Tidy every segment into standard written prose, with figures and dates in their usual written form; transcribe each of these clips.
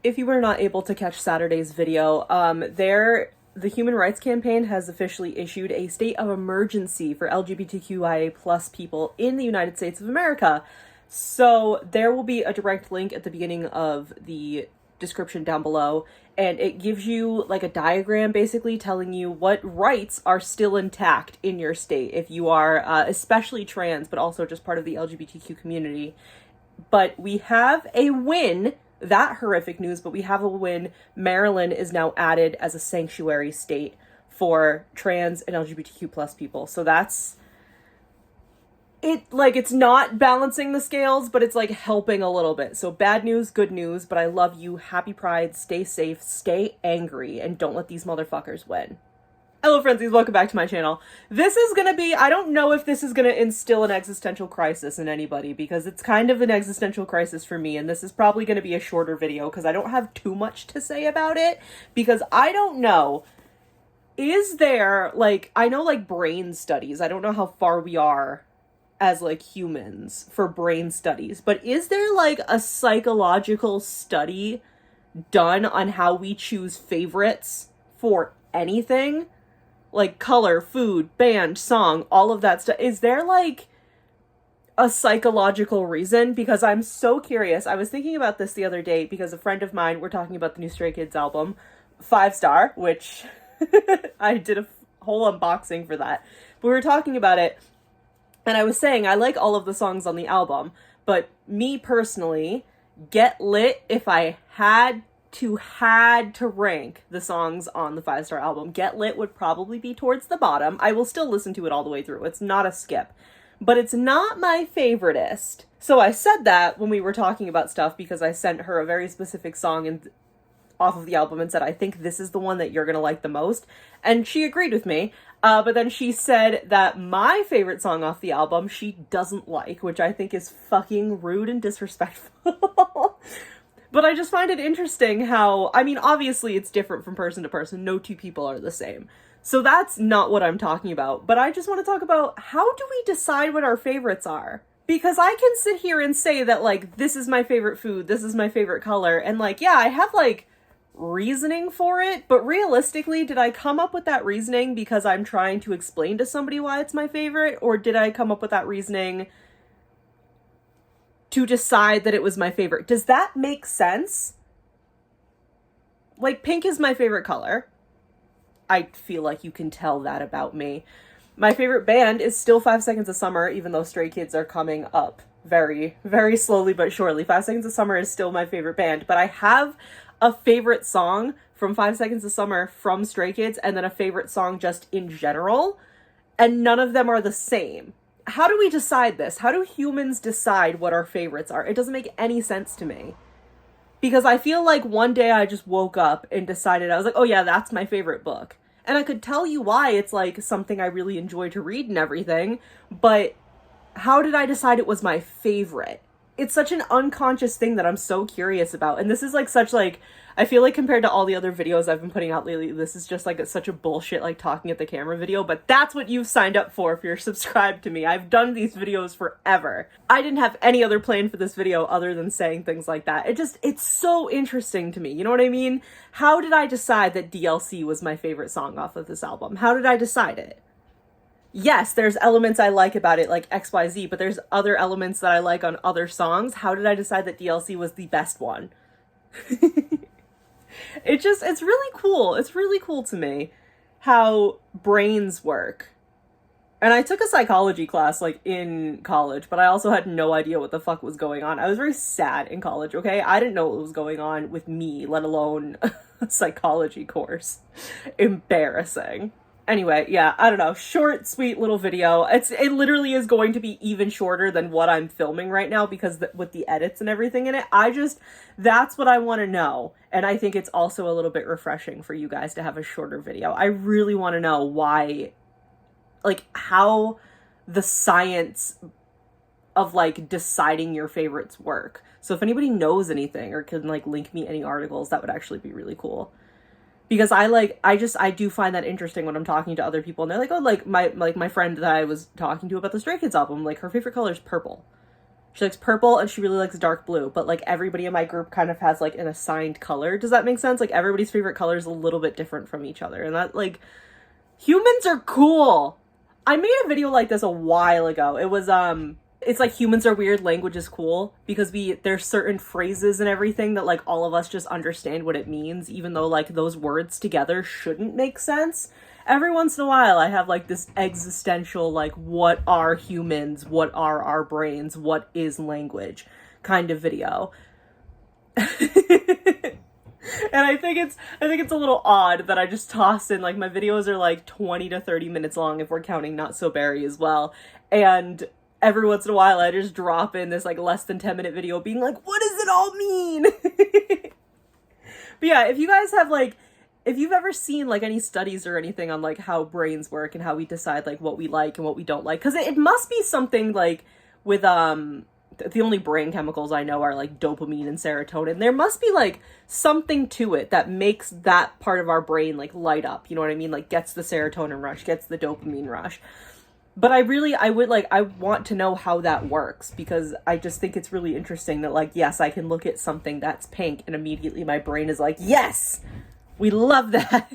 if you were not able to catch Saturday's video, the Human Rights Campaign has officially issued a state of emergency for LGBTQIA plus people in the United States of America. So there will be a direct link at the beginning of the description down below, and it gives you like a diagram basically telling you what rights are still intact in your state if you are especially trans, but also just part of the LGBTQ community. But we have a win. That horrific news, but we have a win. Maryland is now added as a sanctuary state for trans and LGBTQ plus people. So that's it. Like, it's not balancing the scales, but it's like helping a little bit. So bad news, good news, but I love you. Happy Pride. Stay safe, stay angry, and don't let these motherfuckers win. Hello, Friendzies, welcome back to my channel. This is gonna be, I don't know if this is gonna instill an existential crisis in anybody, because it's kind of an existential crisis for me, and this is probably gonna be a shorter video, because I don't have too much to say about it, because I don't know, is there, like, I know, like, brain studies, I don't know how far we are as, like, humans for brain studies, but is there, like, a psychological study done on how we choose favorites for anything? Like color, food, band, song, all of that stuff. Is there like a psychological reason? Because I'm so curious. I was thinking about this the other day because a friend of mine, we're talking about the new Stray Kids album, 5 Star, which I did a whole unboxing for that. But we were talking about it, and I was saying I like all of the songs on the album, but me personally, Get Lit, if I had to rank the songs on the 5 Star album, Get Lit would probably be towards the bottom. I will still listen to it all the way through. It's not a skip, but it's not my favoritist. So I said that when we were talking about stuff because I sent her a very specific song and off of the album and said, I think this is the one that you're gonna like the most. And she agreed with me. But then she said that my favorite song off the album she doesn't like, which I think is fucking rude and disrespectful. But I just find it interesting how, I mean, obviously it's different from person to person. No two people are the same. So that's not what I'm talking about. But I just want to talk about, how do we decide what our favorites are? Because I can sit here and say that, like, this is my favorite food, this is my favorite color, and, like, yeah, I have, like, reasoning for it, but realistically, did I come up with that reasoning because I'm trying to explain to somebody why it's my favorite, or did I come up with that reasoning to decide that it was my favorite? Does that make sense? Like, pink is my favorite color. I feel like you can tell that about me. My favorite band is still 5 Seconds of Summer, even though Stray Kids are coming up very, very slowly but surely. 5 Seconds of Summer is still my favorite band, but I have a favorite song from 5 Seconds of Summer from Stray Kids, and then a favorite song just in general, and none of them are the same. How do we decide this? How do humans decide what our favorites are? It doesn't make any sense to me. Because I feel like one day I just woke up and decided, I was like, oh yeah, that's my favorite book. And I could tell you why. It's like something I really enjoy to read and everything, but how did I decide it was my favorite? It's such an unconscious thing that I'm so curious about. And this is like such like, I feel like compared to all the other videos I've been putting out lately, this is just like such a bullshit like talking at the camera video, but that's what you've signed up for if you're subscribed to me. I've done these videos forever. I didn't have any other plan for this video other than saying things like that. It's so interesting to me. You know what I mean? How did I decide that DLC was my favorite song off of this album? How did I decide it? Yes, there's elements I like about it, like XYZ, but there's other elements that I like on other songs. How did I decide that DLC was the best one? It's really cool. It's really cool to me how brains work. And I took a psychology class, like, in college, but I also had no idea what the fuck was going on. I was very sad in college, okay? I didn't know what was going on with me, let alone a psychology course. Embarrassing. Anyway, yeah, I don't know. Short, sweet little video. It literally is going to be even shorter than what I'm filming right now because with the edits and everything in it, that's what I want to know. And I think it's also a little bit refreshing for you guys to have a shorter video. I really want to know why, like, how the science of, like, deciding your favorites work. So if anybody knows anything or can, like, link me any articles, that would actually be really cool. Because I do find that interesting when I'm talking to other people and they're like, oh, like my friend that I was talking to about the Stray Kids album, like her favorite color is purple. She likes purple and she really likes dark blue, but like everybody in my group kind of has like an assigned color. Does that make sense? Like everybody's favorite color is a little bit different from each other. And that, like, humans are cool. I made a video like this a while ago. It was it's like humans are weird, language is cool, because there's certain phrases and everything that like all of us just understand what it means, even though like those words together shouldn't make sense. Every once in a while I have like this existential, like, what are humans, what are our brains, what is language kind of video. And I think it's a little odd that I just toss in, like, my videos are like 20 to 30 minutes long if we're counting Not So Berry as well. And every once in a while I just drop in this like less than 10-minute video being like, what does it all mean? But yeah, if you guys have like, if you've ever seen like any studies or anything on like how brains work and how we decide like what we like and what we don't like, because it must be something like with the only brain chemicals I know are like dopamine and serotonin. There must be like something to it that makes that part of our brain like light up, you know what I mean? Like gets the serotonin rush, gets the dopamine rush. But I want to know how that works, because I just think it's really interesting that, like, yes, I can look at something that's pink and immediately my brain is like, yes, we love that.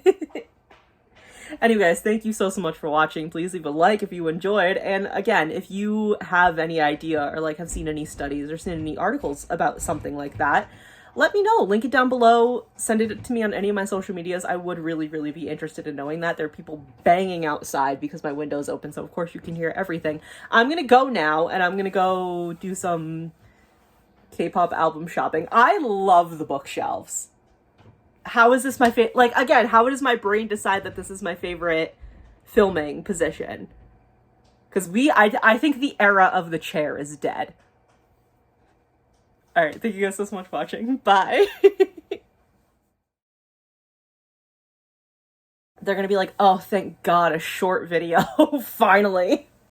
Anyways, thank you so much for watching. Please leave a like if you enjoyed. And again, if you have any idea or like have seen any studies or seen any articles about something like that, let me know. Link it down below. Send it to me on any of my social medias. I would really, really be interested in knowing that. There are people banging outside because my window's open, so of course you can hear everything. I'm gonna go now, and I'm gonna go do some K-pop album shopping. I love the bookshelves. How is this my favorite? Like, again, how does my brain decide that this is my favorite filming position? Because I think the era of the chair is dead. Alright, thank you guys so much for watching. Bye! They're gonna be like, oh, thank God, a short video. Finally.